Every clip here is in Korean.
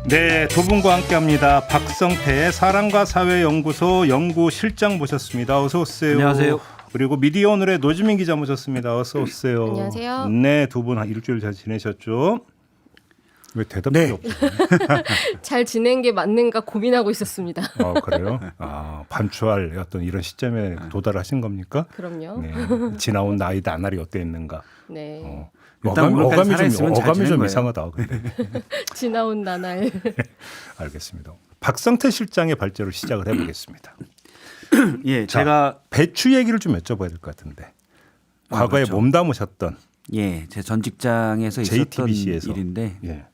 네, 두 분과 함께합니다. 박성태의 사랑과 사회연구소 연구실장 모셨습니다. 어서 오세요. 안녕하세요. 그리고 미디어 오늘의 노지민 기자 모셨습니다. 어서 오세요. 안녕하세요. 네, 두 분 일주일 잘 지내셨죠? 왜 대답이 네. 없어요? 잘 지낸 게 맞는가 고민하고 있었습니다. 그래요? 반추할 어떤 이런 시점에 도달하신 겁니까? 그럼요. 네, 지나온 나이 나날이 어땠는가? 네. 일단 오늘까지 살아있으면 잘 어감이 지낸 좀 거예요. 이상하다. 근데. 지나온 나날. 알겠습니다. 박성태 실장의 발제로 시작을 해보겠습니다. 예, 자, 제가 배추 얘기를 좀 여쭤봐야 될 것 같은데 과거에 그렇죠. 몸담으셨던 제 전 직장에서 있었던 JTBC에서. 일인데 예.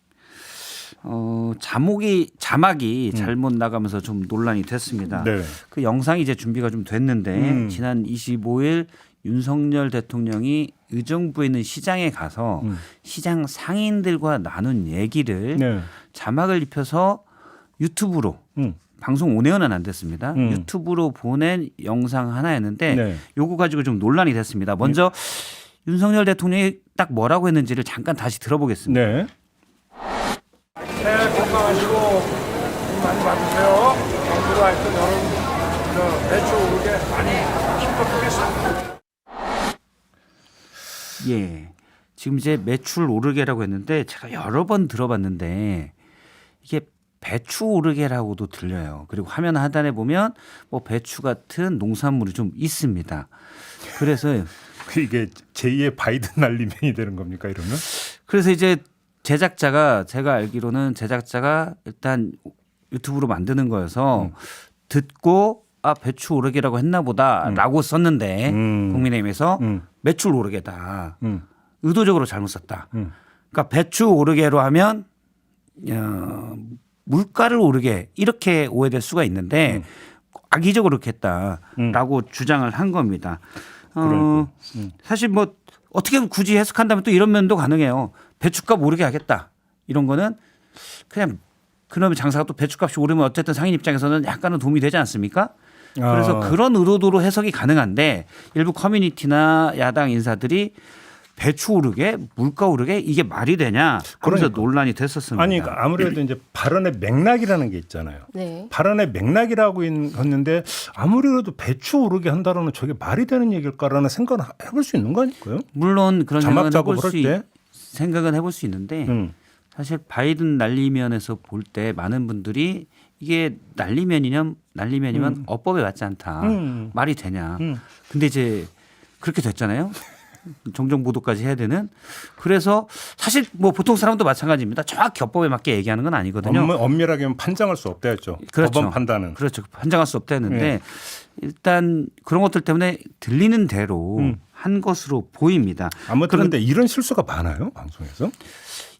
자막이 잘못 나가면서 좀 논란이 됐습니다. 네. 그 영상이 이제 준비가 좀 됐는데 지난 25일 윤석열 대통령이 의정부에 있는 시장에 가서 시장 상인들과 나눈 얘기를 네. 자막을 입혀서 유튜브로 방송 온에어는 안 됐습니다. 유튜브로 보낸 영상 하나였는데 네. 요거 가지고 좀 논란이 됐습니다. 먼저 윤석열 대통령이 딱 뭐라고 했는지를 잠깐 다시 들어보겠습니다. 네. 새해 건강하시고 돈 많이 받으세요. 정부가 하여튼 여러분 배추 오르게 많이 힘껏하겠습니다. 예. 지금 이제 매출 오르게라고 했는데 제가 여러 번 들어봤는데 이게 배추 오르게라고도 들려요. 그리고 화면 하단에 보면 뭐 배추 같은 농산물이 좀 있습니다. 그래서 이게 제2의 바이든 날리면이 되는 겁니까 이러면? 그래서 이제 제작자가 제가 알기로는 제작자가 일단 유튜브로 만드는 거여서 듣고 배추 오르게라고 했나 보다라고 썼는데 국민의힘에서 매출 오르게다. 의도적으로 잘못 썼다. 그러니까 배추 오르게로 하면 물가를 오르게 이렇게 오해될 수가 있는데 악의적으로 그렇게 했다라고 주장을 한 겁니다. 사실 뭐 어떻게 굳이 해석한다면 또 이런 면도 가능해요. 배추값 오르게 하겠다. 이런 거는 그냥 그러면 장사가 또 배추값이 오르면 어쨌든 상인 입장에서는 약간은 도움이 되지 않습니까? 그래서 그런 의도로 해석이 가능한데 일부 커뮤니티나 야당 인사들이 배추 오르게 물가 오르게 이게 말이 되냐 하면서 그러니까. 논란이 됐었습니다. 아니 그러니까 아무래도 이제 발언의 맥락이라는 게 있잖아요. 네. 발언의 맥락이라고 했는데 아무래도 배추 오르게 한다라는 저게 말이 되는 얘기일까라는 생각을 해볼 수 있는 거 아닐까요? 물론 그런 자막 생각은 작업을 할 때. 생각은 해볼 수 있는데 사실 바이든 날리면에서 볼 때 많은 분들이 이게 날리면이면 어법에 맞지 않다. 말이 되냐. 근데 이제 그렇게 됐잖아요. 정정 보도까지 해야 되는. 그래서 사실 뭐 보통 사람도 마찬가지입니다. 정확히 어법에 맞게 얘기하는 건 아니거든요. 엄밀하게 판정할 수 없다 했죠. 그렇죠. 법원 판단은. 그렇죠. 판정할 수 없다 했는데 일단 그런 것들 때문에 들리는 대로 한 것으로 보입니다. 아무튼 그런데 이런 실수가 많아요 방송에서?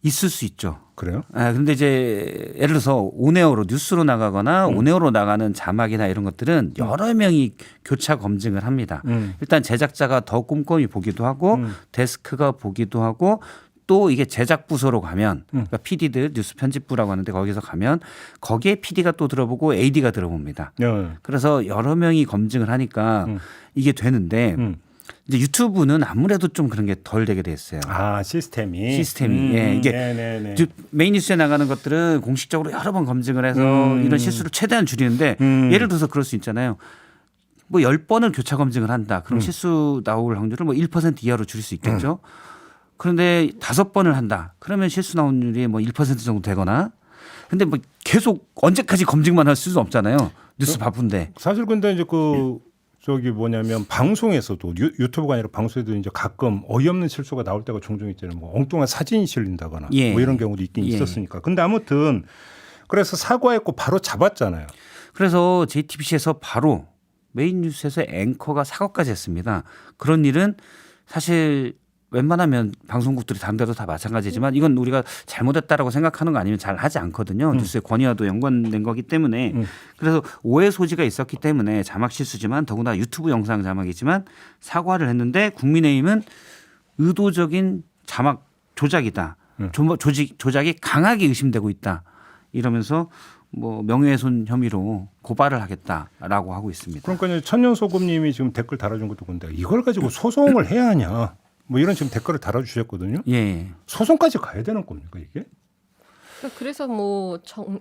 있을 수 있죠. 그래요? 근데 이제 예를 들어서 온에어로 뉴스로 나가거나 온에어로 나가는 자막이나 이런 것들은 여러 명이 교차 검증을 합니다. 일단 제작자가 더 꼼꼼히 보기도 하고 데스크가 보기도 하고 또 이게 제작 부서로 가면 그러니까 PD들 뉴스 편집부라고 하는데 거기서 가면 거기에 PD가 또 들어보고 AD가 들어봅니다. 네. 그래서 여러 명이 검증을 하니까 이게 되는데 이제 유튜브는 아무래도 좀 그런 게 덜 되게 됐어요. 시스템이. 예, 이게 네네네. 메인 뉴스에 나가는 것들은 공식적으로 여러 번 검증을 해서 이런 실수를 최대한 줄이는데 예를 들어서 그럴 수 있잖아요. 뭐 10번을 교차 검증을 한다. 그럼 실수 나올 확률을 뭐 1% 이하로 줄일 수 있겠죠. 그런데 5번을 한다. 그러면 실수 나올률이 뭐 1% 정도 되거나. 근데 뭐 계속 언제까지 검증만 할 수는 없잖아요. 뉴스 바쁜데. 사실 근데 이제 저기 뭐냐면 방송에서도 유튜브가 아니라 방송에도 이제 가끔 어이없는 실수가 나올 때가 종종 있잖아요. 뭐 엉뚱한 사진이 실린다거나 뭐 이런 경우도 있긴 있었으니까. 근데 아무튼 그래서 사과했고 바로 잡았잖아요. 그래서 JTBC에서 바로 메인 뉴스에서 앵커가 사과까지 했습니다. 그런 일은 사실 웬만하면 방송국들이 다른 데도 다 마찬가지지만 이건 우리가 잘못했다라고 생각하는 거 아니면 잘 하지 않거든요. 뉴스의 권위와도 연관된 거기 때문에 그래서 오해 소지가 있었기 때문에 자막 실수지만 더구나 유튜브 영상 자막이지만 사과를 했는데 국민의힘은 의도적인 자막 조작이다. 조작이 강하게 의심되고 있다. 이러면서 뭐 명예훼손 혐의로 고발을 하겠다라고 하고 있습니다. 그러니까 천년소금님이 지금 댓글 달아준 것도 본데 이걸 가지고 소송을 해야 하냐. 뭐 이런 지금 댓글을 달아주셨거든요. 예. 소송까지 가야 되는 겁니까 이게? 그래서 뭐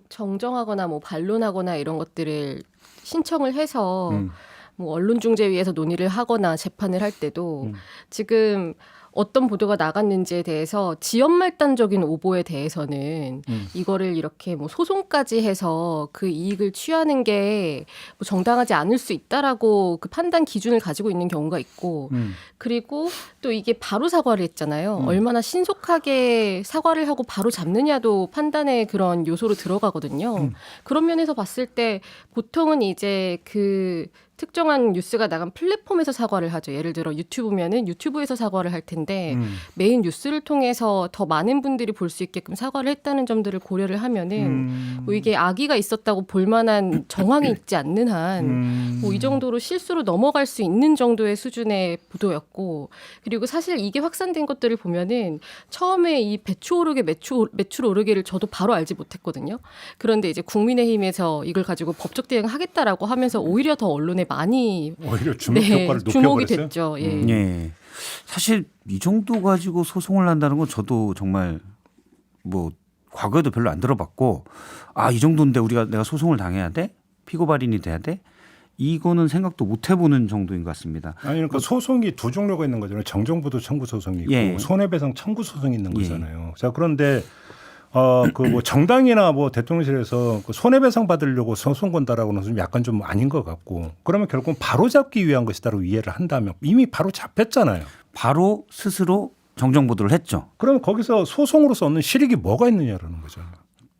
정정하거나 뭐 반론하거나 이런 것들을 신청을 해서 뭐 언론중재위에서 논의를 하거나 재판을 할 때도 지금 어떤 보도가 나갔는지에 대해서 지연말단적인 오보에 대해서는 이거를 이렇게 뭐 소송까지 해서 그 이익을 취하는 게 뭐 정당하지 않을 수 있다라고 그 판단 기준을 가지고 있는 경우가 있고 그리고 또 이게 바로 사과를 했잖아요. 얼마나 신속하게 사과를 하고 바로 잡느냐도 판단의 그런 요소로 들어가거든요. 그런 면에서 봤을 때 보통은 이제 그 특정한 뉴스가 나간 플랫폼에서 사과를 하죠. 예를 들어 유튜브면은 유튜브에서 사과를 할 텐데 메인 뉴스를 통해서 더 많은 분들이 볼 수 있게끔 사과를 했다는 점들을 고려를 하면은 뭐 이게 악의가 있었다고 볼 만한 정황이 있지 않는 한 뭐 이 정도로 실수로 넘어갈 수 있는 정도의 수준의 보도였고 그리고 사실 이게 확산된 것들을 보면은 처음에 이 배추 오르게 매출 오르기를 저도 바로 알지 못했거든요. 그런데 이제 국민의힘에서 이걸 가지고 법적 대응하겠다라고 하면서 오히려 더 언론에 많이 오히려 주목 효과를 주목이 높여버렸어요. 됐죠. 예. 예. 사실 이 정도 가지고 소송을 한다는 건 저도 정말 뭐 과거에도 별로 안 들어봤고 이 정도인데 내가 소송을 당해야 돼? 피고 발인이 돼야 돼? 이거는 생각도 못 해보는 정도인 것 같습니다. 아니 그러니까 소송이 두 종류가 있는 거잖아요. 정정부도 청구 소송이 있고 예. 손해배상 청구 소송이 있는 예. 거잖아요. 자 그런데 그 뭐 정당이나 뭐 대통령실에서 그 손해배상 받으려고 소송 건다라고는 좀 약간 좀 아닌 것 같고 그러면 결국은 바로 잡기 위한 것이다라고 이해를 한다면 이미 바로 잡혔잖아요. 바로 스스로 정정 보도를 했죠. 그러면 거기서 소송으로서 얻는 실익이 뭐가 있느냐라는 거죠.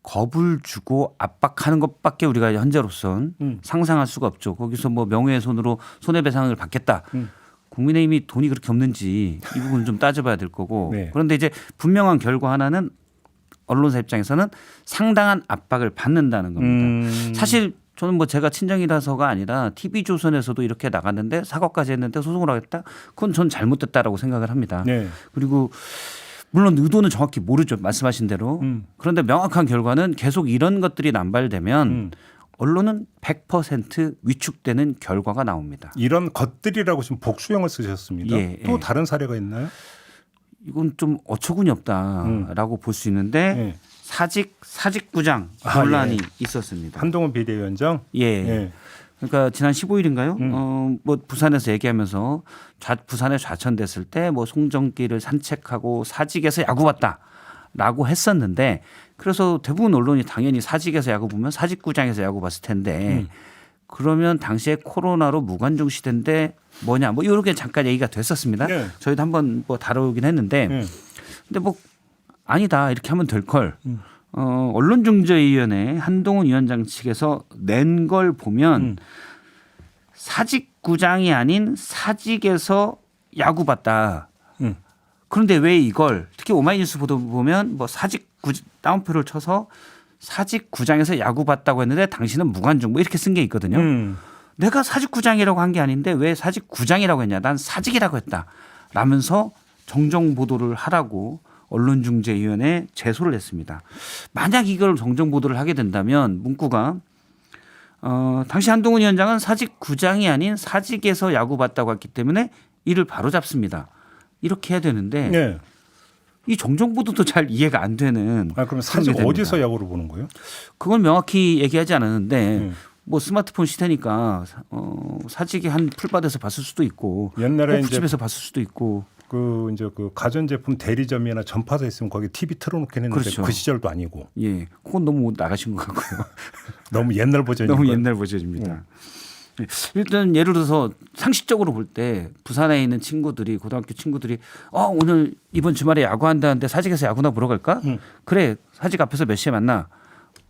겁을 주고 압박하는 것밖에 우리가 현재로선 상상할 수가 없죠. 거기서 뭐 명예훼손으로 손해배상을 받겠다. 국민의힘이 돈이 그렇게 없는지 이 부분을 좀 따져봐야 될 거고. 네. 그런데 이제 분명한 결과 하나는 언론사 입장에서는 상당한 압박을 받는다는 겁니다. 사실 저는 뭐 제가 친정이라서가 아니라 TV조선에서도 이렇게 나갔는데 사과까지 했는데 소송을 하겠다? 그건 전 잘못됐다라고 생각을 합니다. 네. 그리고 물론 의도는 정확히 모르죠. 말씀하신 대로. 그런데 명확한 결과는 계속 이런 것들이 남발되면 언론은 100% 위축되는 결과가 나옵니다. 이런 것들이라고 지금 복수형을 쓰셨습니다. 예, 또 예. 다른 사례가 있나요? 이건 좀 어처구니 없다라고 볼 수 있는데 예. 사직구장 논란이 있었습니다. 한동훈 비대위원장. 예. 예. 그러니까 지난 15일인가요? 뭐 부산에서 얘기하면서 부산에 좌천됐을 때 뭐 송정길을 산책하고 사직에서 야구 봤다라고 했었는데 그래서 대부분 언론이 당연히 사직에서 야구 보면 사직구장에서 야구 봤을 텐데 그러면 당시에 코로나로 무관중 시대인데 뭐냐 뭐 이렇게 잠깐 얘기가 됐었습니다. 네. 저희도 한번 뭐 다루긴 했는데 근데 뭐 아니다 이렇게 하면 될 걸. 언론중재위원회 한동훈 위원장 측에서 낸 걸 보면 사직구장이 아닌 사직에서 야구 봤다. 그런데 왜 이걸 특히 오마이뉴스 보도 보면 뭐 따옴표를 쳐서 사직구장에서 야구 봤다고 했는데 당신은 무관중 뭐 이렇게 쓴 게 있거든요. 내가 사직구장이라고 한 게 아닌데 왜 사직구장이라고 했냐. 난 사직이라고 했다. 라면서 정정 보도를 하라고 언론중재위원회에 제소를 했습니다. 만약 이걸 정정 보도를 하게 된다면 문구가 당시 한동훈 위원장은 사직구장이 아닌 사직에서 야구 봤다고 했기 때문에 이를 바로잡습니다. 이렇게 해야 되는데 네. 이 정정 보도도 잘 이해가 안 되는. 그럼 사직 어디서 야구를 보는 거예요? 그건 명확히 얘기하지 않았는데 뭐 스마트폰 시대니까 사직이 한 풀밭에서 봤을 수도 있고 옛날에 골프집에서 봤을 수도 있고. 이제 그 가전제품 대리점이나 전파사 있으면 거기 TV 틀어놓긴 했는데 그렇죠. 그 시절도 아니고. 예, 그건 너무 나가신 것 같고요. 너무 옛날 버전이. 너무 옛날 버전입니다. 일단 예를 들어서 상식적으로 볼 때 부산에 있는 친구들이 고등학교 친구들이 오늘 이번 주말에 야구한다는데 사직에서 야구나 보러 갈까? 그래 사직 앞에서 몇 시에 만나?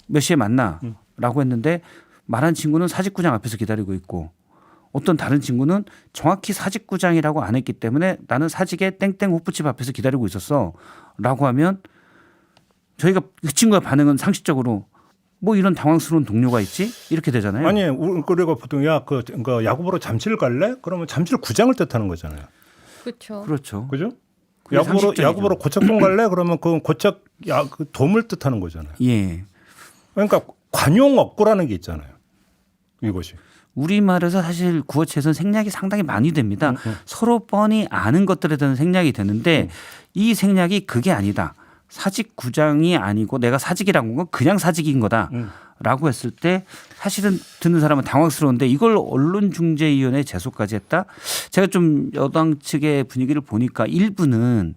몇 시에 만나? 라고 했는데 말한 친구는 사직구장 앞에서 기다리고 있고 어떤 다른 친구는 정확히 사직구장이라고 안 했기 때문에 나는 사직의 땡땡 호프집 앞에서 기다리고 있었어 라고 하면 저희가 그 친구의 반응은 상식적으로 뭐 이런 당황스러운 동료가 있지? 이렇게 되잖아요. 아니 우리가 보통 그러니까 야구 보러 잠실 갈래? 그러면 잠실 구장을 뜻하는 거잖아요. 그렇죠. 그렇죠. 그죠? 그게 야구 보러 고척동 갈래? 그러면 그 고척 그 돔을 뜻하는 거잖아요. 예. 그러니까 관용업구라는 게 있잖아요. 이것이. 우리말에서 사실 구어체에서는 생략이 상당히 많이 됩니다. 서로 뻔히 아는 것들에 대한 생략이 되는데 이 생략이 그게 아니다. 사직구장이 아니고 내가 사직이라고 한 건 그냥 사직인 거다라고 했을 때 사실은 듣는 사람은 당황스러운데 이걸 언론중재위원회 제소까지 했다. 제가 좀 여당 측의 분위기를 보니까 일부는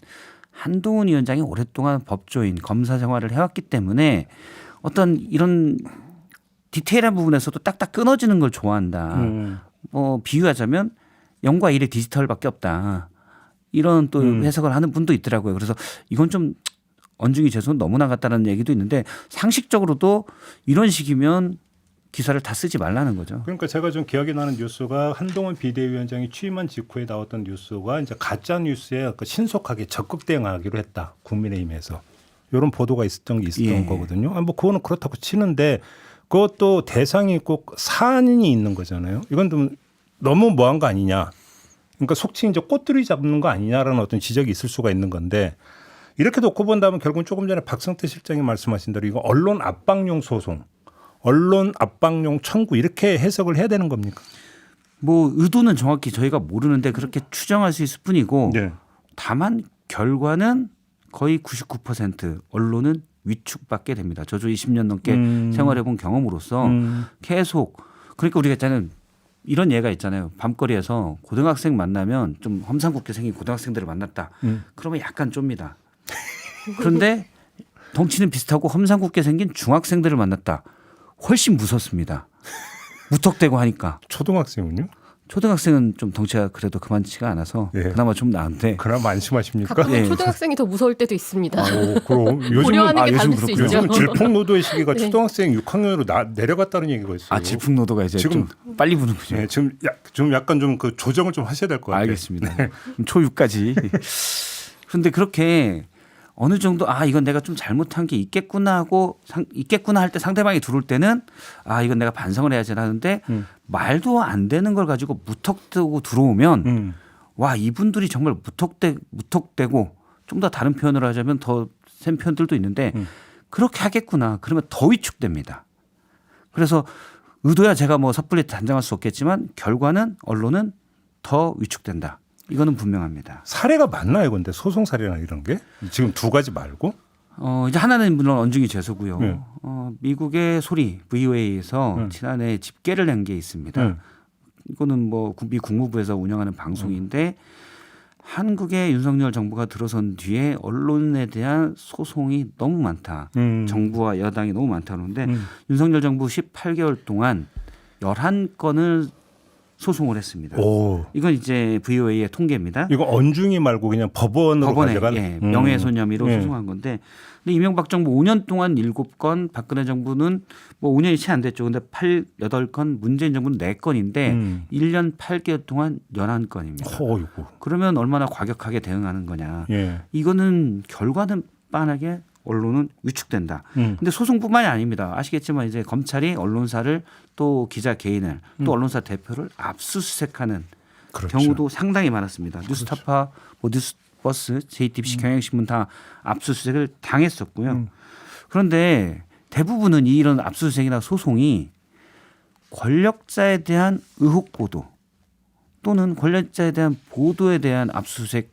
한동훈 위원장이 오랫동안 법조인 검사 생활을 해왔기 때문에 어떤 이런 디테일한 부분에서도 딱딱 끊어지는 걸 좋아한다. 뭐 비유하자면 0과 1의 디지털밖에 없다. 이런 또 해석을 하는 분도 있더라고요. 그래서 이건 좀 언중이 죄송은 너무 나갔다는 얘기도 있는데 상식적으로도 이런 식이면 기사를 다 쓰지 말라는 거죠. 그러니까 제가 좀 기억이 나는 뉴스가 한동훈 비대위원장이 취임한 직후에 나왔던 뉴스가 이제 가짜 뉴스에 신속하게 적극 대응하기로 했다. 국민의힘에서 이런 보도가 있었던 게 있었던 거거든요. 뭐 그거는 그렇다고 치는데 그것도 대상이 꼭 사안이 있는 거잖아요. 이건 좀 너무 뭐한 거 아니냐. 그러니까 속칭 이제 꽃들이 잡는 거 아니냐라는 어떤 지적이 있을 수가 있는 건데 이렇게 놓고 본다면 결국은 조금 전에 박성태 실장이 말씀하신 대로 이거 언론 압박용 소송, 언론 압박용 청구 이렇게 해석을 해야 되는 겁니까? 뭐 의도는 정확히 저희가 모르는데 그렇게 추정할 수 있을 뿐이고 네. 다만 결과는 거의 99% 언론은 위축받게 됩니다. 저도 20년 넘게 생활해본 경험으로서 계속 그러니까 우리가 있잖아요. 이런 예가 있잖아요. 밤거리에서 고등학생 만나면 좀 험상궂게 생긴 고등학생들을 만났다. 그러면 약간 쫌니다. 그런데 덩치는 비슷하고 험상궂게 생긴 중학생들을 만났다. 훨씬 무섭습니다. 무턱대고 하니까. 초등학생은요? 초등학생은 좀 덩치가 그래도 그만치가 않아서 예. 그나마 좀 나은데. 그나마 안심하십니까? 가끔은 예. 초등학생이 더 무서울 때도 있습니다. 그럼 고려하는 게 요즘 다를 수 그렇군요. 있죠. 요즘 질풍노도의 시기가 네. 초등학생 6학년으로 내려갔다는 얘기가 있어요. 아 질풍노도가 이제 지금 좀 빨리 부는군요. 네, 지금 좀 약간 좀 그 조정을 좀 하셔야 될 것 같아요. 알겠습니다. 초6까지. 그런데 그렇게 어느 정도 이건 내가 좀 잘못한 게 있겠구나 하고 있겠구나 할 때 상대방이 들어올 때는 이건 내가 반성을 해야지 하는데 말도 안 되는 걸 가지고 무턱대고 들어오면 와 이분들이 정말 무턱대고 좀 더 다른 표현을 하자면 더 센 표현들도 있는데 그렇게 하겠구나 그러면 더 위축됩니다. 그래서 의도야 제가 뭐 섣불리 단정할 수 없겠지만 결과는 언론은 더 위축된다. 이거는 분명합니다. 사례가 많나요, 근데 소송 사례나 이런 게 지금 두 가지 말고? 이제 하나는 물론 언중이 죄소고요. 네. 미국의 소리 VOA에서 지난해 집계를 낸 게 있습니다. 이거는 뭐 미 국무부에서 운영하는 방송인데 한국의 윤석열 정부가 들어선 뒤에 언론에 대한 소송이 너무 많다. 정부와 여당이 너무 많다 그러는데 윤석열 정부 18개월 동안 11건을 소송을 했습니다. 오. 이건 이제 VOA의 통계입니다. 이거 언중이 말고 그냥 법원으로 법원에 가져간 명예훼손 혐의로 예. 소송한 건데 근데 이명박 정부 5년 동안 7건 박근혜 정부는 뭐 5년이 채 안 됐죠. 근데 8건 문재인 정부는 4건인데 1년 8개월 동안 11건입니다. 어이구. 그러면 얼마나 과격하게 대응하는 거냐. 예. 이거는 결과는 빤하게 언론은 위축된다. 근데 소송뿐만이 아닙니다. 아시겠지만 이제 검찰이 언론사를 또 기자 개인을 또 언론사 대표를 압수수색하는 그렇죠. 경우도 상당히 많았습니다. 뉴스타파, 뭐 뉴스버스, JTBC, 경향신문 다 압수수색을 당했었고요. 그런데 대부분은 이런 압수수색이나 소송이 권력자에 대한 의혹 보도 또는 권력자에 대한 보도에 대한 압수수색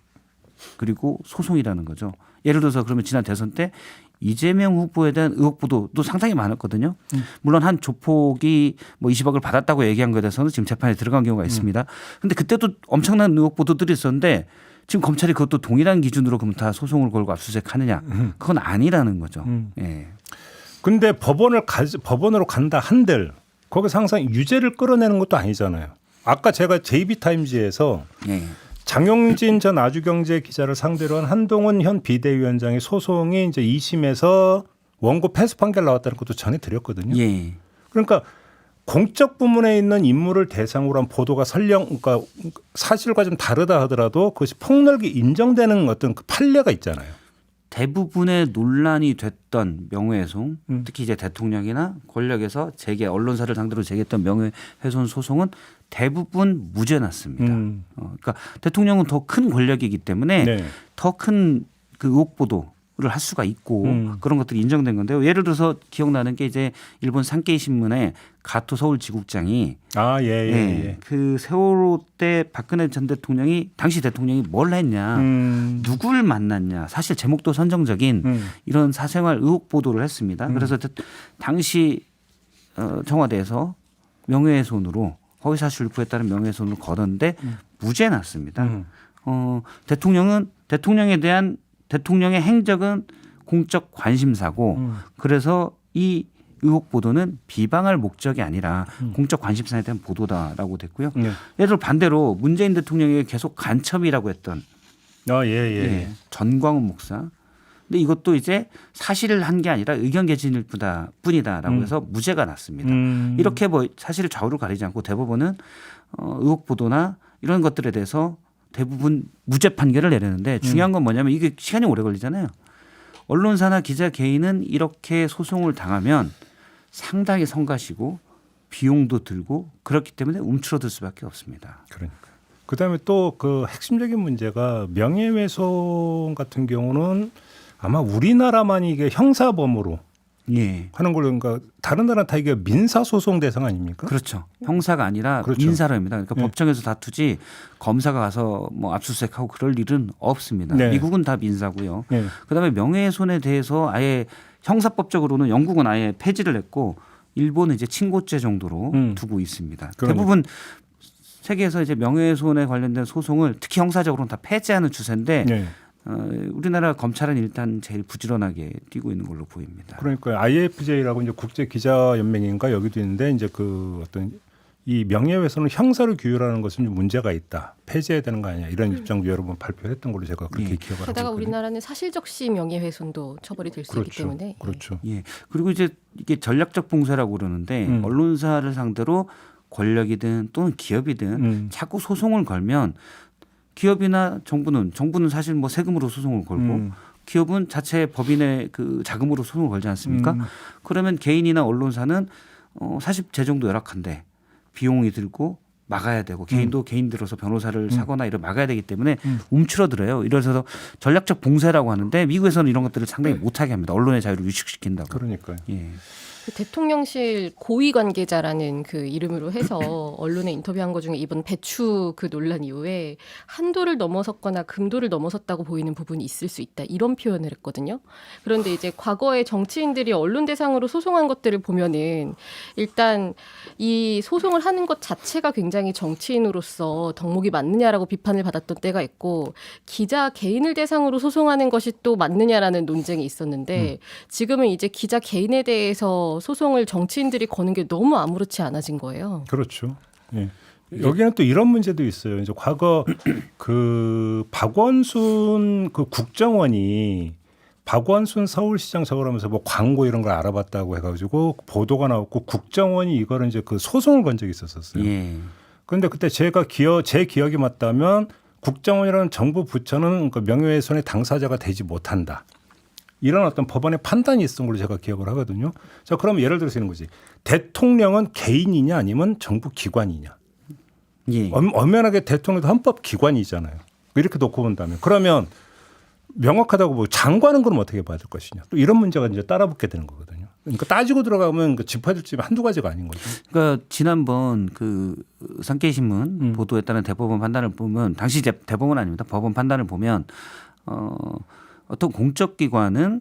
그리고 소송이라는 거죠. 예를 들어서 그러면 지난 대선 때 이재명 후보에 대한 의혹 보도도 상당히 많았거든요. 물론 한 조폭이 뭐 20억을 받았다고 얘기한 것에 대해서는 지금 재판에 들어간 경우가 있습니다. 그런데 그때도 엄청난 의혹 보도들이 있었는데 지금 검찰이 그것도 동일한 기준으로 그럼 다 소송을 걸고 압수수색하느냐? 그건 아니라는 거죠. 예. 근데 법원으로 간다 한들 거기서 항상 유죄를 끌어내는 것도 아니잖아요. 아까 제가 JB타임즈에서 예. 장용진 전 아주경제 기자를 상대로 한 한동훈 현 비대위원장의 소송이 이제 2심에서 원고 패소 판결 나왔다는 것도 전해드렸거든요. 예. 그러니까 공적 부문에 있는 인물을 대상으로 한 보도가 그러니까 사실과 좀 다르다 하더라도 그것이 폭넓게 인정되는 어떤 그 판례가 있잖아요. 대부분의 논란이 됐던 명예훼손, 특히 이제 대통령이나 권력에서 언론사를 상대로 제기했던 명예훼손 소송은 대부분 무죄 났습니다. 그러니까 대통령은 더 큰 권력이기 때문에 네. 더 큰 그 의혹 보도 할 수가 있고 그런 것들이 인정된 건데요. 예를 들어서 기억나는 게 이제 일본 산케이 신문에 가토 서울지국장이 그 세월호 때 박근혜 전 대통령이 당시 대통령이 뭘 했냐, 누구를 만났냐, 사실 제목도 선정적인 이런 사생활 의혹 보도를 했습니다. 그래서 당시 청와대에서 명예훼손으로 허위사실 유포에 따른 명예훼손을 거뒀는데 무죄 났습니다. 대통령에 대한 대통령의 행적은 공적 관심사고 그래서 이 의혹 보도는 비방할 목적이 아니라 공적 관심사에 대한 보도다라고 됐고요. 예를 들어 반대로 문재인 대통령에게 계속 간첩이라고 했던 전광훈 목사. 근데 이것도 이제 사실을 한 게 아니라 의견 개진일 뿐이다라고 해서 무죄가 났습니다. 이렇게 뭐 사실을 좌우를 가리지 않고 대법원은 의혹 보도나 이런 것들에 대해서 대부분 무죄 판결을 내렸는데 중요한 건 뭐냐면 이게 시간이 오래 걸리잖아요. 언론사나 기자 개인은 이렇게 소송을 당하면 상당히 성가시고 비용도 들고 그렇기 때문에 움츠러들 수밖에 없습니다. 그러니까. 그다음에 또 그 핵심적인 문제가 명예훼손 같은 경우는 아마 우리나라만 이게 형사범으로 하는 걸로 그러니까 다른 나라는 다 이게 민사소송 대상 아닙니까? 그렇죠. 형사가 아니라 그렇죠. 민사로 합니다. 그러니까 법정에서 다투지 검사가 가서 뭐 압수수색하고 그럴 일은 없습니다. 네. 미국은 다 민사고요. 그다음에 명예훼손에 대해서 아예 형사법적으로는 영국은 아예 폐지를 했고 일본은 이제 친고죄 정도로 두고 있습니다. 대부분 세계에서 이제 명예훼손에 관련된 소송을 특히 형사적으로는 다 폐지하는 추세인데 우리나라 검찰은 일단 제일 부지런하게 뛰고 있는 걸로 보입니다. 그러니까 IFJ라고 이제 국제 기자 연맹인가 여기도 있는데 이제 그 어떤 이 명예훼손을 형사로 규율하는 것은 좀 문제가 있다. 폐지해야 되는 거 아니냐 이런 입장도 여러 번 발표했던 걸로 제가 그렇게 기억을 하고 있거든요. 게다가 우리나라는 사실적시 명예훼손도 처벌이 될 수 있기 때문에. 그렇죠. 그리고 이제 이게 전략적 봉쇄라고 그러는데 언론사를 상대로 권력이든 또는 기업이든 자꾸 소송을 걸면 기업이나 정부는 사실 뭐 세금으로 소송을 걸고 기업은 자체 법인의 그 자금으로 소송을 걸지 않습니까? 그러면 개인이나 언론사는 사실 재정도 열악한데 비용이 들고 막아야 되고 개인도 개인 들어서 변호사를 사거나 이런 막아야 되기 때문에 움츠러들어요. 이래서 전략적 봉쇄라고 하는데 미국에서는 이런 것들을 상당히 못하게 합니다. 언론의 자유를 위축시킨다고. 그러니까요. 그 대통령실 고위 관계자라는 그 이름으로 해서 언론에 인터뷰한 것 중에 이번 배추 그 논란 이후에 한도를 넘어섰거나 금도를 넘어섰다고 보이는 부분이 있을 수 있다 이런 표현을 했거든요. 그런데 이제 과거에 정치인들이 언론 대상으로 소송한 것들을 보면은 일단 이 소송을 하는 것 자체가 굉장히 정치인으로서 덕목이 맞느냐라고 비판을 받았던 때가 있고 기자 개인을 대상으로 소송하는 것이 또 맞느냐라는 논쟁이 있었는데 지금은 이제 기자 개인에 대해서 소송을 정치인들이 거는 게 너무 아무렇지 않아진 거예요. 그렇죠. 여기는 또 이런 문제도 있어요. 이제 과거 그 박원순 그 국정원이 박원순 서울시장 저거라면서 뭐 광고 이런 걸 알아봤다고 해가지고 보도가 나왔고 국정원이 이거를 이제 그 소송을 건 적이 있었어요. 그런데 그때 제 기억이 맞다면 국정원이라는 정부 부처는 그 명예훼손의 당사자가 되지 못한다. 이런 어떤 법원의 판단이 있었던 걸로 제가 기억을 하거든요. 자, 그러면 예를 들어서 이런 거지. 대통령은 개인이냐 아니면 정부 기관이냐. 엄연하게 대통령도 헌법 기관이잖아요. 이렇게 놓고 본다면. 그러면 명확하다고 보고 장관은 그럼 어떻게 받을 것이냐. 또 이런 문제가 이제 따라붙게 되는 거거든요. 그러니까 따지고 들어가면 그 짚어야 될 점이 한두 가지가 아닌 거죠. 그러니까 지난번 그 산케이 신문 보도에 따른 대법원 판단을 보면 당시 대법원 아닙니다. 법원 판단을 보면 어떤 공적 기관은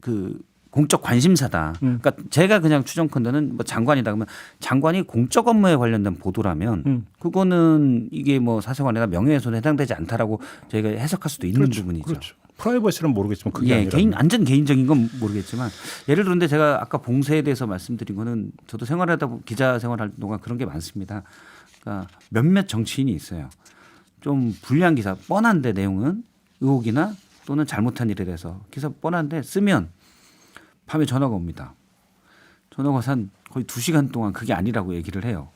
그 공적 관심사다. 그러니까 제가 그냥 추정컨대는 뭐 장관이다 그러면 장관이 공적 업무에 관련된 보도라면 그거는 이게 뭐 사생활이나 명예훼손에 해당되지 않다라고 저희가 해석할 수도 있는 부분이죠. 그렇죠. 프라이버시는 모르겠지만 그게 아니라 완전 개인적인 건 모르겠지만 예를 들는데 제가 아까 봉쇄에 대해서 말씀드린 거는 저도 생활하다 기자 생활할 동안 그런 게 많습니다. 그러니까 몇몇 정치인이 있어요. 좀 불리한 기사 뻔한데 내용은 의혹이나 또는 잘못한 일에 대해서 기사 뻔한데 쓰면 밤에 전화가 옵니다. 전화가 와서 한 거의 2시간 동안 그게 아니라고 얘기를 해요.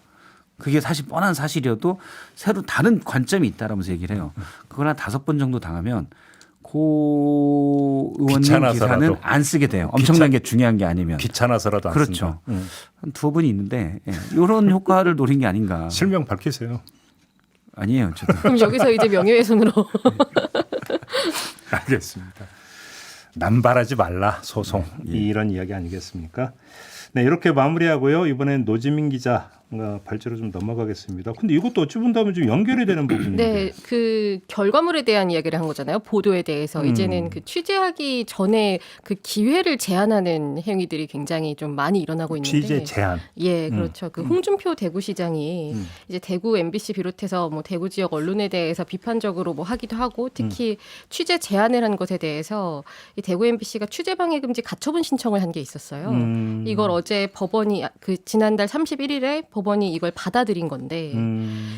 그게 사실 뻔한 사실이어도 새로 다른 관점이 있다라면서 얘기를 해요. 그걸 한 5번 정도 당하면 고 의원님 기사는 안 쓰게 돼요. 엄청난 게 중요한 게 아니면. 귀찮아서라도 안 그렇죠. 쓴다. 한 2번이 있는데 이런 효과를 노린 게 아닌가. 실명 밝히세요. 아니에요. 저도. 그럼 여기서 이제 명예훼손으로. 알겠습니다. 남발하지 말라 소송 이런 이야기 아니겠습니까? 네, 이렇게 마무리하고요. 이번엔 노지민 기자 발제로 좀 넘어가겠습니다. 근데 이것도 어찌 본다면 좀 연결이 되는 부분인데. 네, 그 결과물에 대한 이야기를 한 거잖아요. 보도에 대해서 이제는 그 취재하기 전에 그 기회를 제한하는 행위들이 굉장히 좀 많이 일어나고 있는데. 취재 제한. 예, 그렇죠. 그 홍준표 대구시장이 이제 대구 MBC 비롯해서 뭐 대구 지역 언론에 대해서 비판적으로 뭐 하기도 하고 특히 취재 제한을 한 것에 대해서 이 대구 MBC가 취재 방해 금지 가처분 신청을 한 게 있었어요. 이걸 어제 법원이 그 지난달 31일에 법원이 이걸 받아들인 건데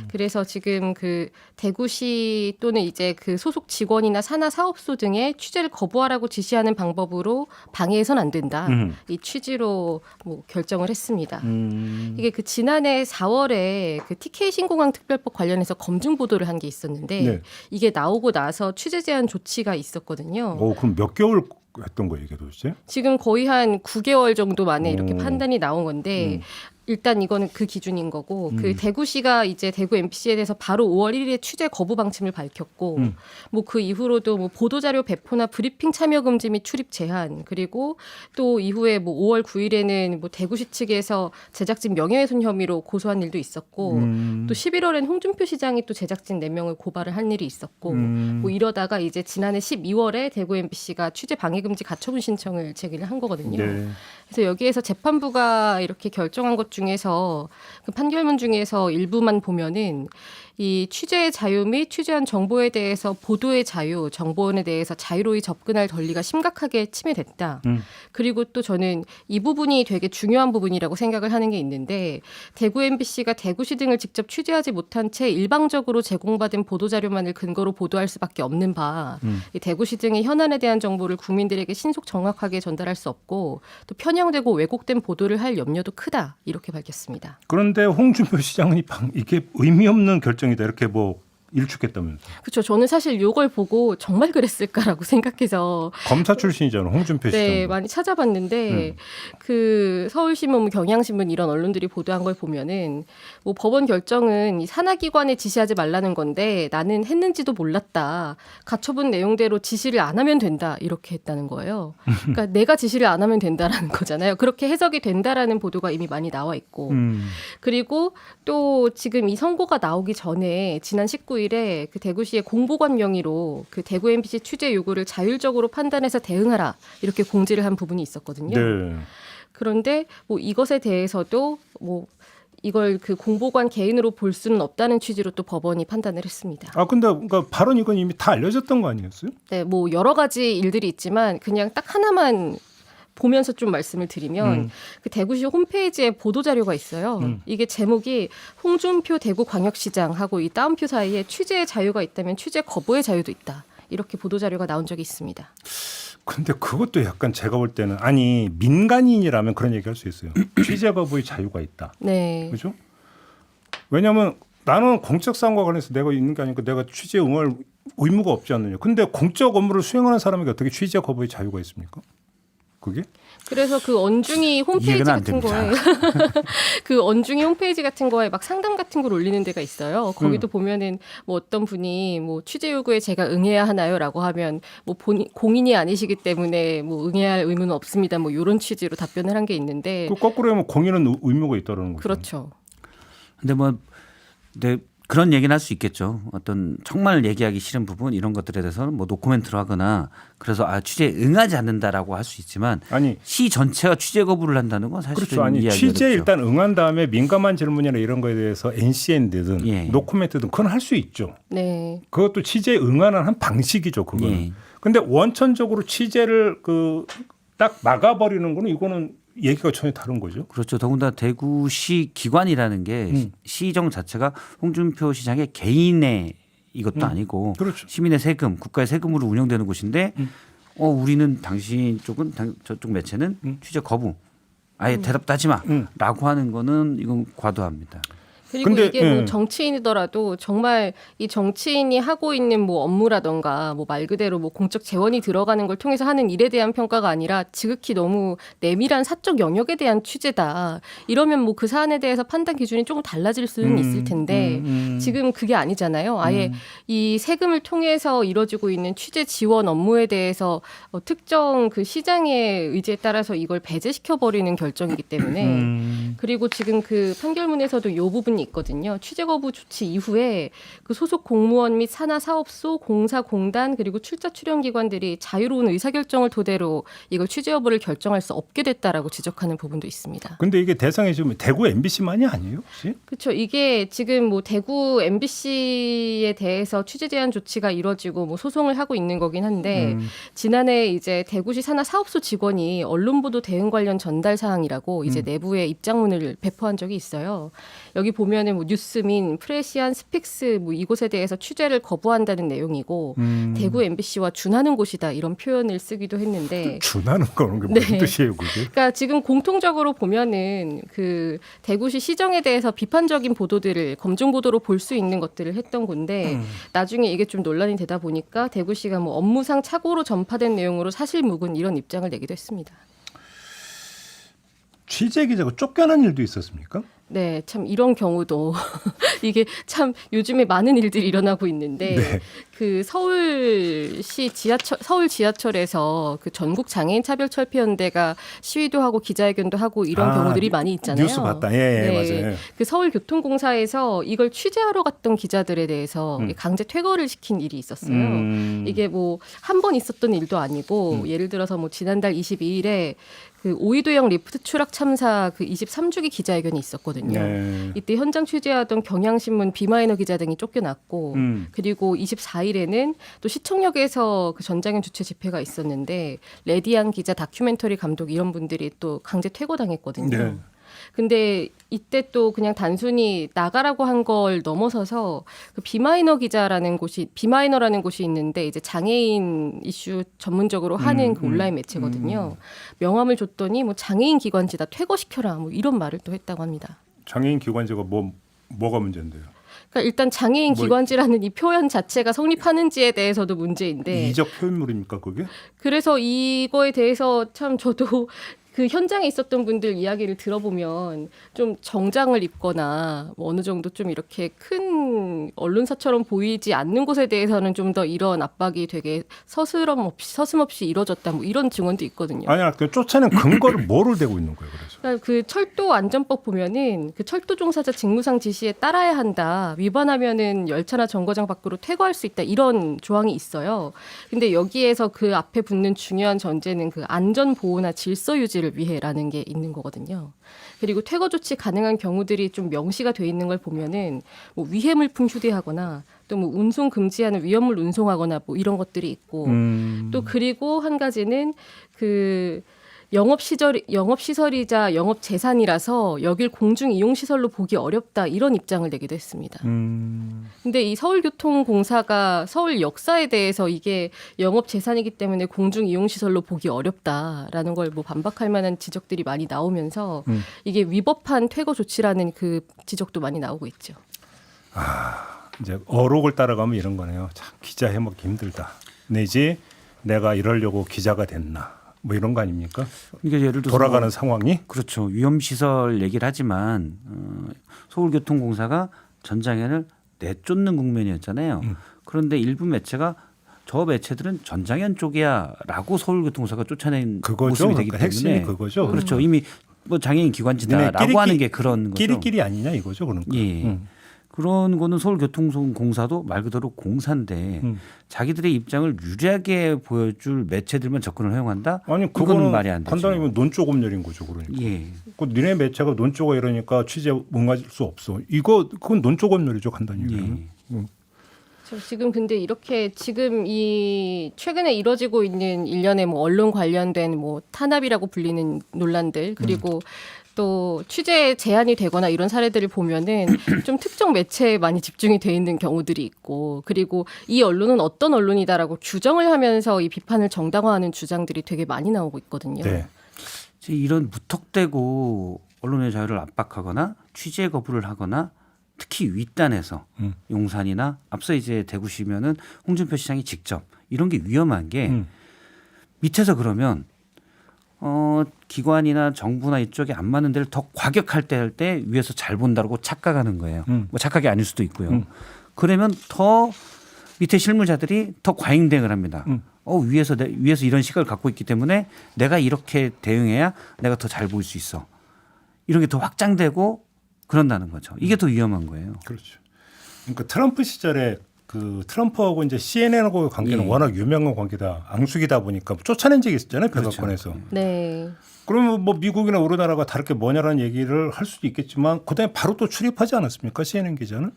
그래서 지금 그 대구시 또는 이제 그 소속 직원이나 산하 사업소 등의 취재를 거부하라고 지시하는 방법으로 방해해서는 안 된다. 이 취지로 뭐 결정을 했습니다. 이게 그 지난해 4월에 그 TK 신공항 특별법 관련해서 검증 보도를 한 게 있었는데 네. 이게 나오고 나서 취재 제한 조치가 있었거든요. 그럼 몇 개월 했던 거예요, 이게 도대체? 지금 거의 한 9개월 정도 만에 이렇게 판단이 나온 건데 일단 이거는 그 기준인 거고 그 대구시가 이제 대구 MBC에 대해서 바로 5월 1일에 취재 거부 방침을 밝혔고 뭐 그 이후로도 뭐 보도자료 배포나 브리핑 참여 금지 및 출입 제한 그리고 또 이후에 뭐 5월 9일에는 뭐 대구시 측에서 제작진 명예훼손 혐의로 고소한 일도 있었고 또 11월엔 홍준표 시장이 또 제작진 4명을 고발을 한 일이 있었고 뭐 이러다가 이제 지난해 12월에 대구 MBC가 취재 방해 금지 가처분 신청을 제기를 한 거거든요. 네. 그래서 여기에서 재판부가 이렇게 결정한 것 중에서 그 판결문 중에서 일부만 보면은 이 취재의 자유 및 취재한 정보에 대해서 보도의 자유, 정보원에 대해서 자유로이 접근할 권리가 심각하게 침해됐다. 그리고 또 저는 이 부분이 되게 중요한 부분이라고 생각을 하는 게 있는데 대구 MBC가 대구시 등을 직접 취재하지 못한 채 일방적으로 제공받은 보도자료만을 근거로 보도할 수밖에 없는 바 이 대구시 등의 현안에 대한 정보를 국민들에게 신속 정확하게 전달할 수 없고 또 편향되고 왜곡된 보도를 할 염려도 크다. 이렇게 밝혔습니다. 그런데 홍준표 시장이 이게 의미 없는 결정이다 이렇게 뭐 일축했다면서. 그렇죠. 저는 사실 이걸 보고 정말 그랬을까라고 생각해서 검사 출신이잖아, 홍준표 시장. 네, 많이 찾아봤는데 그 서울신문, 경향신문 이런 언론들이 보도한 걸 보면은 뭐 법원 결정은 이 산하기관에 지시하지 말라는 건데 나는 했는지도 몰랐다. 가처분 내용대로 지시를 안 하면 된다. 이렇게 했다는 거예요. 그러니까 내가 지시를 안 하면 된다라는 거잖아요. 그렇게 해석이 된다라는 보도가 이미 많이 나와 있고 그리고 또 지금 이 선고가 나오기 전에 지난 19일에 그 대구시의 공보관 명의로 그 대구 MBC 취재 요구를 자율적으로 판단해서 대응하라 이렇게 공지를 한 부분이 있었거든요. 네. 그런데 뭐 이것에 대해서도 뭐 이걸 그 공보관 개인으로 볼 수는 없다는 취지로 또 법원이 판단을 했습니다. 아 근데 그러니까 발언 이건 이미 다 알려졌던 거 아니었어요? 네, 뭐 여러 가지 일들이 있지만 그냥 딱 하나만 보면서 좀 말씀을 드리면 그 대구시 홈페이지에 보도 자료가 있어요. 이게 제목이 홍준표 대구광역시장하고 이 따옴표 사이에 취재의 자유가 있다면 취재 거부의 자유도 있다. 이렇게 보도 자료가 나온 적이 있습니다. 근데 그것도 약간 제가 볼 때는 아니 민간인이라면 그런 얘기할 수 있어요. 취재 거부의 자유가 있다. 네. 그렇죠? 왜냐하면 나는 공적 사항과 관련해서 내가 있는 게 아니고 내가 취재 응할 의무가 없지 않느냐. 근데 공적 업무를 수행하는 사람에게 어떻게 취재 거부의 자유가 있습니까? 그게? 그래서 그 언중이 홈페이지 이해가 안 같은 됩니다. 거에 그 언중이 홈페이지 같은 거에 막 상담 같은 걸 올리는 데가 있어요. 거기도 보면은 뭐 어떤 분이 뭐 취재 요구에 제가 응해야 하나요라고 하면 뭐 공인이 아니시기 때문에 뭐 응해야 할 의무는 없습니다. 뭐 이런 취지로 답변을 한 게 있는데 그 거꾸로 하면 공인은 의무가 있다는 거죠. 그렇죠. 근데 뭐 네, 그런 얘기는 할 수 있겠죠. 어떤 정말 얘기하기 싫은 부분 이런 것들에 대해서는 뭐 노코멘트로 하거나 그래서 취재에 응하지 않는다라고 할 수 있지만 아니 시 전체가 취재 거부를 한다는 건 사실은 그렇죠. 아니 이해하기가 취재 어렵죠. 일단 응한 다음에 민감한 질문이나 이런 거에 대해서 NCN든 예. 노코멘트든 그건 할 수 있죠. 네. 그것도 취재 응하는 한 방식이죠. 그거는. 예. 근데 원천적으로 취재를 그 딱 막아버리는 거는 이거는 얘기가 전혀 다른 거죠. 그렇죠. 더군다나 대구시 기관이라는 게 시정 자체가 홍준표 시장의 개인의 이것도 아니고 그렇죠. 시민의 세금, 국가의 세금으로 운영되는 곳인데 우리는 당신 쪽은 저쪽 매체는 취재 거부. 아예 대답도 하지 마라고 하는 거는 이건 과도합니다. 그리고 근데, 이게 뭐 정치인이더라도 정말 이 정치인이 하고 있는 뭐 업무라던가 뭐 말 그대로 뭐 공적 재원이 들어가는 걸 통해서 하는 일에 대한 평가가 아니라 지극히 너무 내밀한 사적 영역에 대한 취재다. 이러면 뭐 그 사안에 대해서 판단 기준이 조금 달라질 수는 있을 텐데 지금 그게 아니잖아요. 아예 이 세금을 통해서 이루어지고 있는 취재 지원 업무에 대해서 특정 그 시장의 의지에 따라서 이걸 배제시켜 버리는 결정이기 때문에 그리고 지금 그 판결문에서도 이 부분이 있거든요. 취재 거부 조치 이후에 그 소속 공무원 및 산하 사업소, 공사, 공단 그리고 출자 출연 기관들이 자유로운 의사결정을 토대로 이걸 취재 여부를 결정할 수 없게 됐다라고 지적하는 부분도 있습니다. 근데 이게 대상이 지금 대구 MBC만이 아니에요, 혹시? 그렇죠. 이게 지금 뭐 대구 MBC에 대해서 취재 제한 조치가 이뤄지고 뭐 소송을 하고 있는 거긴 한데 지난해 이제 대구시 산하 사업소 직원이 언론 보도 대응 관련 전달 사항이라고 이제 내부에 입장문을 배포한 적이 있어요. 여기 보면은 뭐 뉴스민, 프레시안, 스픽스 뭐 이곳에 대해서 취재를 거부한다는 내용이고 대구 MBC와 준하는 곳이다 이런 표현을 쓰기도 했는데 준하는 거는 게 무슨 네. 뜻이에요, 그게? 그러니까 지금 공통적으로 보면은 그 대구시 시정에 대해서 비판적인 보도들을 검증 보도로 볼 수 있는 것들을 했던 건데 나중에 이게 좀 논란이 되다 보니까 대구시가 뭐 업무상 착오로 전파된 내용으로 사실 묵은 이런 입장을 내기도 했습니다. 취재 기자가 쫓겨난 일도 있었습니까? 네, 참 이런 경우도 이게 참 요즘에 많은 일들이 일어나고 있는데 네. 그 서울시 지하철 서울 지하철에서 그 전국 장애인 차별철폐연대가 시위도 하고 기자회견도 하고 이런 경우들이 많이 있잖아요. 뉴스 봤다. 예, 맞아요. 그 서울교통공사에서 이걸 취재하러 갔던 기자들에 대해서 강제 퇴거를 시킨 일이 있었어요. 이게 뭐 한 번 있었던 일도 아니고 예를 들어서 뭐 지난달 22일에 그 오이도형 리프트 추락 참사 그 23주기 기자회견이 있었거든요. 네. 이때 현장 취재하던 경향신문 비마이너 기자 등이 쫓겨났고 그리고 24일에는 또 시청역에서 그 전장현 주최 집회가 있었는데 레디안 기자, 다큐멘터리 감독 이런 분들이 또 강제 퇴거당했거든요. 네. 근데 이때 또 그냥 단순히 나가라고 한 걸 넘어서서 그 비마이너라는 곳이 있는데 이제 장애인 이슈 전문적으로 하는 그 온라인 매체거든요. 명함을 줬더니 뭐 장애인 기관지다 퇴거시켜라 뭐 이런 말을 또 했다고 합니다. 장애인 기관제가 뭐가 문제인데요? 그러니까 일단 장애인 뭐- 기관지라는 이 표현 자체가 성립하는지에 대해서도 문제인데 이적 표현물입니까, 그게? 그래서 이거에 대해서 참 저도 그 현장에 있었던 분들 이야기를 들어보면 좀 정장을 입거나 뭐 어느 정도 좀 이렇게 큰 언론사처럼 보이지 않는 곳에 대해서는 좀 더 이런 압박이 되게 서슴없이 이뤄졌다 뭐 이런 증언도 있거든요. 아니, 그 쫓아낸 근거를 뭐를 대고 있는 거예요, 그래서? 그러니까 그 철도 안전법 보면은 그 철도 종사자 직무상 지시에 따라야 한다. 위반하면은 열차나 정거장 밖으로 퇴거할 수 있다. 이런 조항이 있어요. 근데 여기에서 그 앞에 붙는 중요한 전제는 그 안전 보호나 질서 유지를 위해라는 게 있는 거거든요. 그리고 퇴거 조치 가능한 경우들이 좀 명시가 돼 있는 걸 보면은 뭐 위해 물품 휴대하거나 또 뭐 운송 금지하는 위험물 운송하거나 뭐 이런 것들이 있고 또 그리고 한 가지는 그 영업시설이자 영업재산이라서 여길 공중이용시설로 보기 어렵다 이런 입장을 내기도 했습니다. 근데 이 서울교통공사가 서울 역사에 대해서 이게 영업재산이기 때문에 공중이용시설로 보기 어렵다라는 걸 뭐 반박할 만한 지적들이 많이 나오면서 이게 위법한 퇴거 조치라는 그 지적도 많이 나오고 있죠. 이제 어록을 따라가면 이런 거네요. 참 기자 해먹기 힘들다. 내지 내가 이러려고 기자가 됐나. 뭐 이런 거 아닙니까? 그러니까 예를 들어서 돌아가는 상황이? 그렇죠. 위험시설 얘기를 하지만 서울교통공사가 전장현을 내쫓는 국면이었잖아요. 그런데 일부 매체가 저 매체들은 전장현 쪽이야라고 서울교통공사가 쫓아낸 그거죠. 모습이 되기 그러니까 때문에 핵심이 그거죠. 그렇죠. 이미 뭐 장애인 기관지다라고 하는 게 그런 거죠. 끼리끼리 아니냐 이거죠. 그러니까. 예. 그런 거는 서울교통공사도 말 그대로 공사인데 자기들의 입장을 유리하게 보여줄 매체들만 접근을 허용한다? 아니 이건 그거는 말이 안 되죠. 판단하면 논조 검열인 거죠. 그러니까. 예. 그 니네 매체가 논조가 이러니까 취재 응하실 수 없어. 그건 논조 검열이죠. 간단히 얘기하면. 예. 지금 근데 이렇게 지금 이 최근에 이뤄지고 있는 일련의 뭐 언론 관련된 뭐 탄압이라고 불리는 논란들 그리고 또 취재 제한이 되거나 이런 사례들을 보면은 좀 특정 매체에 많이 집중이 돼 있는 경우들이 있고 그리고 이 언론은 어떤 언론이다라고 규정을 하면서 이 비판을 정당화하는 주장들이 되게 많이 나오고 있거든요. 네. 이런 무턱대고 언론의 자유를 압박하거나 취재 거부를 하거나 특히 윗단에서 용산이나 앞서 이제 대구시면은 홍준표 시장이 직접 이런 게 위험한 게 밑에서 그러면 기관이나 정부나 이쪽에 안 맞는 데를 더 과격할 때 할 때 위에서 잘 본다고 착각하는 거예요. 뭐 착각이 아닐 수도 있고요. 그러면 더 밑에 실무자들이 더 과잉 대응을 합니다. 위에서 이런 시각을 갖고 있기 때문에 내가 이렇게 대응해야 내가 더 잘 보일 수 있어. 이런 게 더 확장되고 그런다는 거죠. 이게 더 위험한 거예요. 그렇죠. 그러니까 트럼프 시절에 그 트럼프하고 이제 CNN하고의 관계는 예. 워낙 유명한 관계다, 앙숙이다 보니까 쫓아낸 적이 있었잖아요, 백악관에서. 그렇죠. 네. 그러면 뭐 미국이나 우리나라가 다르게 뭐냐라는 얘기를 할 수도 있겠지만 그다음에 바로 또 출입하지 않았습니까, CNN 기자는?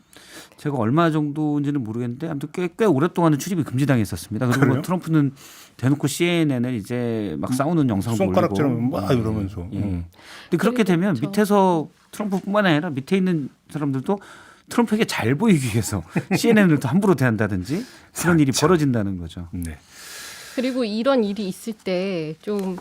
제가 얼마 정도인지는 모르겠는데 아무튼 꽤 오랫동안은 출입이 금지당했었습니다. 그리고 그래요? 트럼프는 대놓고 CNN을 이제 막 싸우는 영상을 손가락질하면 올리고 막 이러면서. 예. 근데 그렇게 되면 그렇죠. 밑에서 트럼프뿐만 아니라 밑에 있는 사람들도 트럼프에게 잘 보이기 위해서 CNN을 또 함부로 대한다든지 그런 일이 벌어진다는 거죠. 네. 그리고 이런 일이 있을 때 좀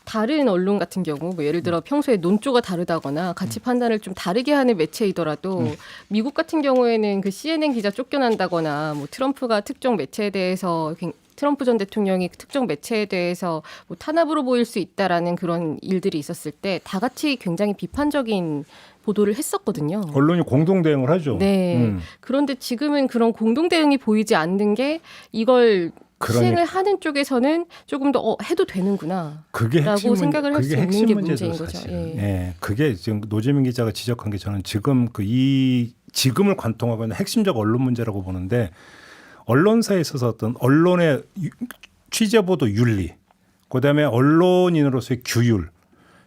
다른 언론 같은 경우 뭐 예를 들어 평소에 논조가 다르다거나 가치 판단을 좀 다르게 하는 매체이더라도 미국 같은 경우에는 그 CNN 기자 쫓겨난다거나 뭐 트럼프가 특정 매체에 대해서 트럼프 전 대통령이 특정 매체에 대해서 뭐 탄압으로 보일 수 있다라는 그런 일들이 있었을 때 다 같이 굉장히 비판적인 보도를 했었거든요. 언론이 공동 대응을 하죠. 네. 그런데 지금은 그런 공동 대응이 보이지 않는 게 이걸 시행을 하는 쪽에서는 조금 더 해도 되는구나. 그게 라고 생각을 할 수 있는 게 문제죠, 문제인 거죠. 사실은. 예. 예. 그게 지금 노재민 기자가 지적한 게 저는 지금 지금을 관통하고 있는 핵심적 언론 문제라고 보는데 언론사에 있어서 어떤 언론의 취재보도 윤리, 그다음에 언론인으로서의 규율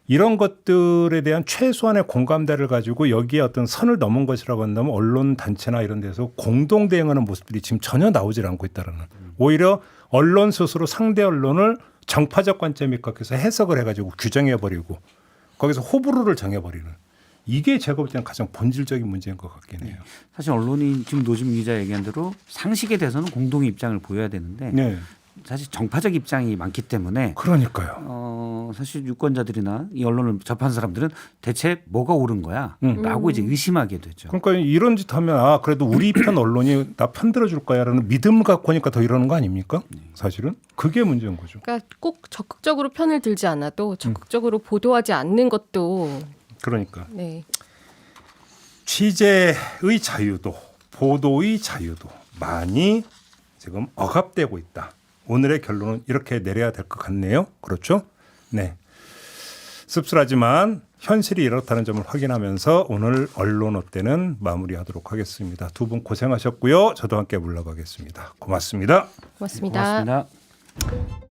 이런 것들에 대한 최소한의 공감대를 가지고 여기에 어떤 선을 넘은 것이라고 한다면 언론 단체나 이런 데서 공동 대응하는 모습들이 지금 전혀 나오질 않고 있다는. 오히려 언론 스스로 상대 언론을 정파적 관점에 입각해서 해석을 해가지고 규정해버리고 거기서 호불호를 정해버리는. 이게 제가 볼 때는 가장 본질적인 문제인 것 같긴 해요. 사실 언론이 지금 노지민 기자 얘기한 대로 상식에 대해서는 공동의 입장을 보여야 되는데 네. 사실 정파적 입장이 많기 때문에 그러니까요. 사실 유권자들이나 이 언론을 접한 사람들은 대체 뭐가 옳은 거야? 라고 이제 의심하게 되죠. 그러니까 이런 짓 하면 그래도 우리 편 언론이 나 편들어 줄 거야라는 믿음을 갖고 하니까 더 이러는 거 아닙니까? 사실은 그게 문제인 거죠. 그러니까 꼭 적극적으로 편을 들지 않아도 적극적으로 보도하지 않는 것도 그러니까 네. 취재의 자유도 보도의 자유도 많이 지금 억압되고 있다. 오늘의 결론은 이렇게 내려야 될 것 같네요. 그렇죠? 네. 씁쓸하지만 현실이 이렇다는 점을 확인하면서 오늘 언론 어때는 마무리하도록 하겠습니다. 두 분 고생하셨고요. 저도 함께 물러가겠습니다. 고맙습니다. 고맙습니다. 고맙습니다.